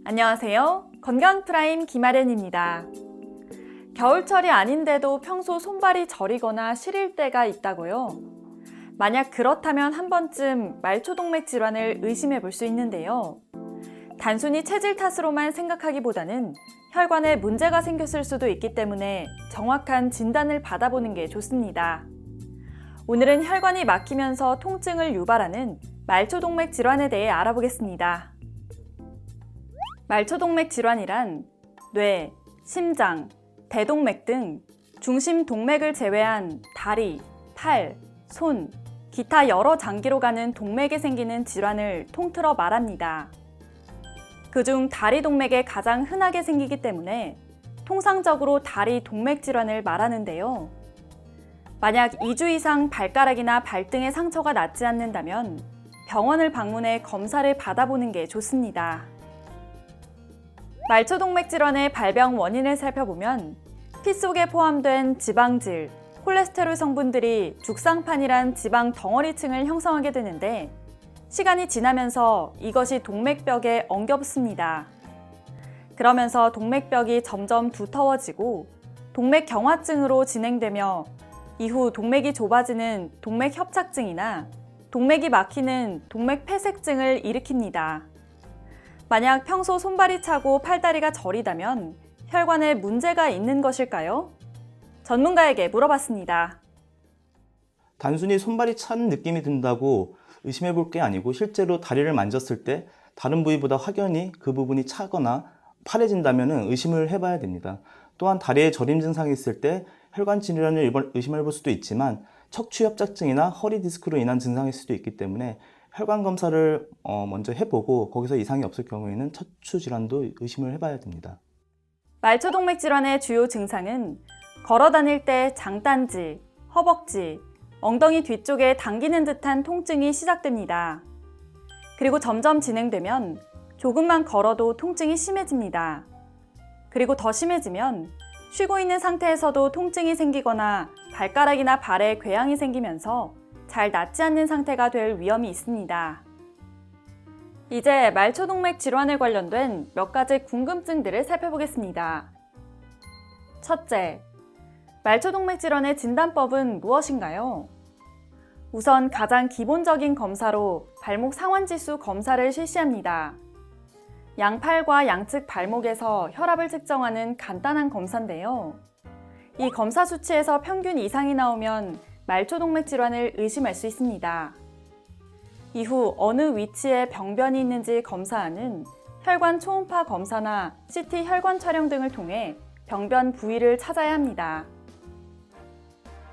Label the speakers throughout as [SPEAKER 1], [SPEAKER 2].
[SPEAKER 1] 안녕하세요. 건강프라임 김아련입니다. 겨울철이 아닌데도 평소 손발이 저리거나 시릴 때가 있다고요? 만약 그렇다면 한 번쯤 말초동맥 질환을 의심해 볼 수 있는데요. 단순히 체질 탓으로만 생각하기보다는 혈관에 문제가 생겼을 수도 있기 때문에 정확한 진단을 받아보는 게 좋습니다. 오늘은 혈관이 막히면서 통증을 유발하는 말초동맥 질환에 대해 알아보겠습니다. 말초동맥 질환이란 뇌, 심장, 대동맥 등 중심 동맥을 제외한 다리, 팔, 손, 기타 여러 장기로 가는 동맥에 생기는 질환을 통틀어 말합니다. 그중 다리 동맥에 가장 흔하게 생기기 때문에 통상적으로 다리 동맥 질환을 말하는데요. 만약 2주 이상 발가락이나 발등에 상처가 낫지 않는다면 병원을 방문해 검사를 받아보는 게 좋습니다. 말초동맥 질환의 발병 원인을 살펴보면 피 속에 포함된 지방질, 콜레스테롤 성분들이 죽상판이란 지방 덩어리층을 형성하게 되는데 시간이 지나면서 이것이 동맥벽에 엉겨붙습니다. 그러면서 동맥벽이 점점 두터워지고 동맥경화증으로 진행되며 이후 동맥이 좁아지는 동맥협착증이나 동맥이 막히는 동맥폐색증을 일으킵니다. 만약 평소 손발이 차고 팔다리가 저리다면 혈관에 문제가 있는 것일까요? 전문가에게 물어봤습니다.
[SPEAKER 2] 단순히 손발이 찬 느낌이 든다고 의심해 볼 게 아니고 실제로 다리를 만졌을 때 다른 부위보다 확연히 그 부분이 차거나 파래진다면 의심을 해봐야 됩니다. 또한 다리에 저림 증상이 있을 때 혈관 질환을 의심해 볼 수도 있지만 척추협착증이나 허리 디스크로 인한 증상일 수도 있기 때문에 혈관 검사를 먼저 해보고 거기서 이상이 없을 경우에는 척추 질환도 의심을 해봐야 됩니다.
[SPEAKER 1] 말초동맥 질환의 주요 증상은 걸어 다닐 때 장딴지, 허벅지, 엉덩이 뒤쪽에 당기는 듯한 통증이 시작됩니다. 그리고 점점 진행되면 조금만 걸어도 통증이 심해집니다. 그리고 더 심해지면 쉬고 있는 상태에서도 통증이 생기거나 발가락이나 발에 궤양이 생기면서 잘 낫지 않는 상태가 될 위험이 있습니다. 이제 말초동맥 질환에 관련된 몇 가지 궁금증들을 살펴보겠습니다. 첫째, 말초동맥 질환의 진단법은 무엇인가요? 우선 가장 기본적인 검사로 발목 상완지수 검사를 실시합니다. 양팔과 양측 발목에서 혈압을 측정하는 간단한 검사인데요. 이 검사 수치에서 평균 이상이 나오면 말초동맥 질환을 의심할 수 있습니다. 이후 어느 위치에 병변이 있는지 검사하는 혈관 초음파 검사나 CT 혈관 촬영 등을 통해 병변 부위를 찾아야 합니다.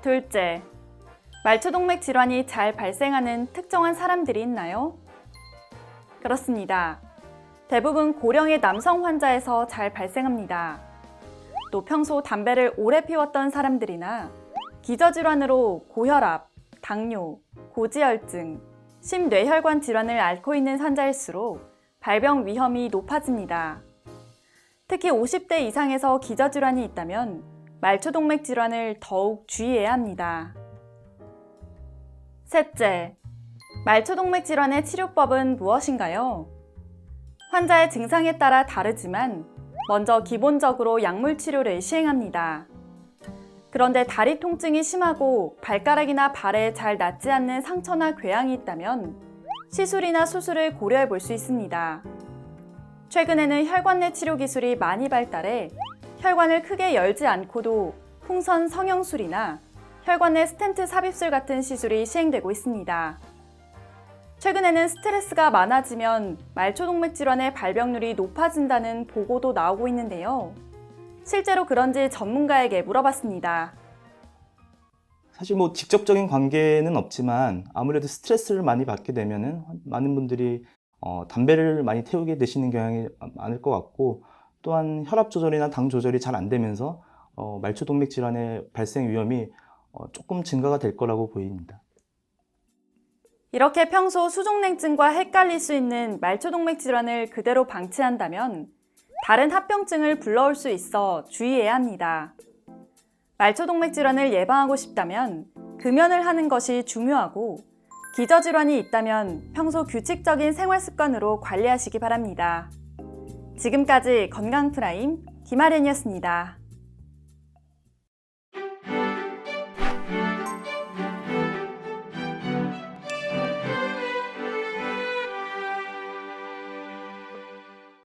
[SPEAKER 1] 둘째, 말초동맥 질환이 잘 발생하는 특정한 사람들이 있나요? 그렇습니다. 대부분 고령의 남성 환자에서 잘 발생합니다. 또 평소 담배를 오래 피웠던 사람들이나 기저질환으로 고혈압, 당뇨, 고지혈증, 심뇌혈관 질환을 앓고 있는 환자일수록 발병 위험이 높아집니다. 특히 50대 이상에서 기저질환이 있다면 말초동맥 질환을 더욱 주의해야 합니다. 셋째, 말초동맥 질환의 치료법은 무엇인가요? 환자의 증상에 따라 다르지만 먼저 기본적으로 약물 치료를 시행합니다. 그런데 다리 통증이 심하고 발가락이나 발에 잘 낫지 않는 상처나 궤양이 있다면 시술이나 수술을 고려해 볼 수 있습니다. 최근에는 혈관 내 치료 기술이 많이 발달해 혈관을 크게 열지 않고도 풍선 성형술이나 혈관 내 스텐트 삽입술 같은 시술이 시행되고 있습니다. 최근에는 스트레스가 많아지면 말초동맥 질환의 발병률이 높아진다는 보고도 나오고 있는데요. 실제로 그런지 전문가에게 물어봤습니다.
[SPEAKER 2] 사실 직접적인 관계는 없지만 아무래도 스트레스를 많이 받게 되면은 많은 분들이 담배를 많이 태우게 되시는 경향이 많을 것 같고 또한 혈압 조절이나 당 조절이 잘 안 되면서 말초동맥 질환의 발생 위험이 조금 증가가 될 거라고 보입니다.
[SPEAKER 1] 이렇게 평소 수족냉증과 헷갈릴 수 있는 말초동맥 질환을 그대로 방치한다면 다른 합병증을 불러올 수 있어 주의해야 합니다. 말초동맥 질환을 예방하고 싶다면 금연을 하는 것이 중요하고 기저질환이 있다면 평소 규칙적인 생활 습관으로 관리하시기 바랍니다. 지금까지 건강 프라임 김아련이었습니다.